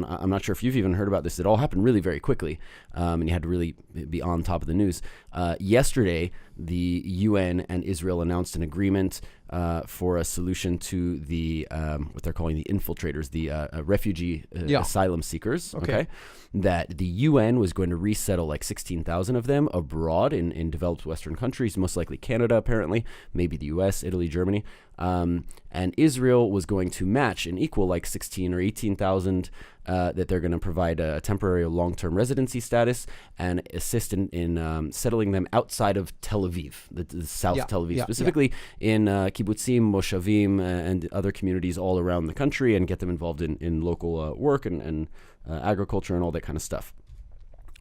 I'm not sure if you've even heard about this. It all happened really very quickly, and you had to really be on top of the news. Yesterday, the UN and Israel announced an agreement for a solution to the what they're calling the infiltrators, the refugee asylum seekers. Okay, that the UN was going to resettle like 16,000 of them abroad in developed Western countries, most likely Canada, apparently, maybe the US, Italy, Germany. And Israel was going to match and equal like 16 or 18,000 that they're going to provide a temporary or long-term residency status and assist in settling them outside of Tel Aviv, the South Tel Aviv, specifically in kibbutzim, moshavim, and other communities all around the country, and get them involved in local work and agriculture and all that kind of stuff.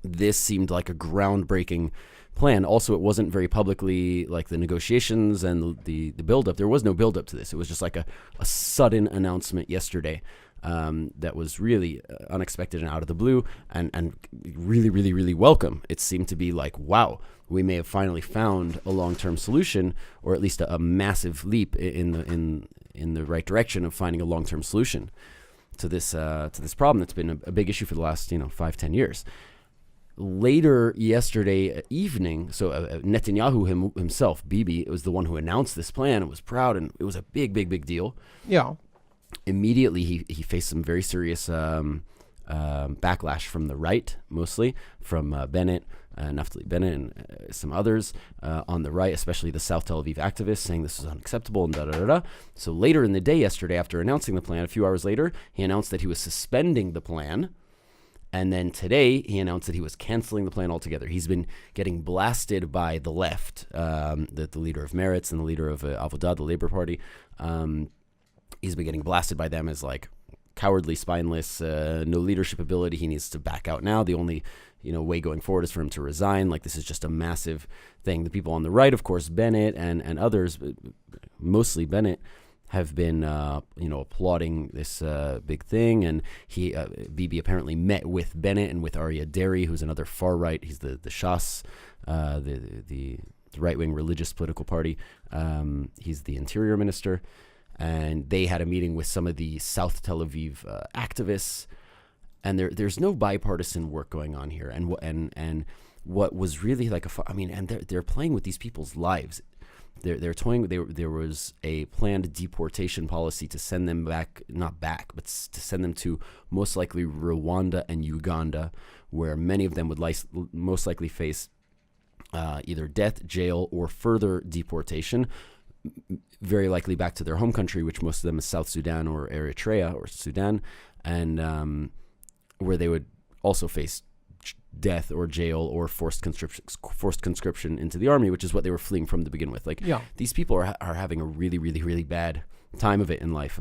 This seemed like a groundbreaking plan. Also, it wasn't very publicly, like the negotiations and the buildup. There was no buildup to this. It was just like a sudden announcement yesterday that was really unexpected and out of the blue, and really, really, really welcome. It seemed to be like, wow, we may have finally found a long-term solution, or at least a massive leap in the right direction of finding a long-term solution to this problem that's been a big issue for the last 5-10 years. Later yesterday evening, so Netanyahu himself, Bibi, was the one who announced this plan and was proud, and it was a big deal. Yeah. Immediately, he faced some very serious backlash from the right, mostly from Bennett, Naftali Bennett, and some others on the right, especially the South Tel Aviv activists, saying this is unacceptable and da-da-da-da. So later in the day yesterday, after announcing the plan, a few hours later, he announced that he was suspending the plan. And then today, he announced that he was canceling the plan altogether. He's been getting blasted by the left, the leader of Meretz and the leader of Avodah, the Labour Party. He's been getting blasted by them as like cowardly, spineless, no leadership ability. He needs to back out now. The only way going forward is for him to resign. Like, this is just a massive thing. The people on the right, of course, Bennett and others, mostly Bennett, have been, applauding this big thing. And Bibi apparently met with Bennett and with Aryeh Deri, who's another far right. He's the Shas, the right-wing religious political party. He's the interior minister. And they had a meeting with some of the South Tel Aviv activists. And there's no bipartisan work going on here. And what was really like and they're playing with these people's lives. They're toying. There was a planned deportation policy to send them but to send them to most likely Rwanda and Uganda, where many of them would most likely face either death, jail, or further deportation, very likely back to their home country, which most of them is South Sudan or Eritrea or Sudan, and where they would also face death or jail or forced conscription into the army, which is what they were fleeing from to begin with. These people are having a really, really, really bad time of it in life.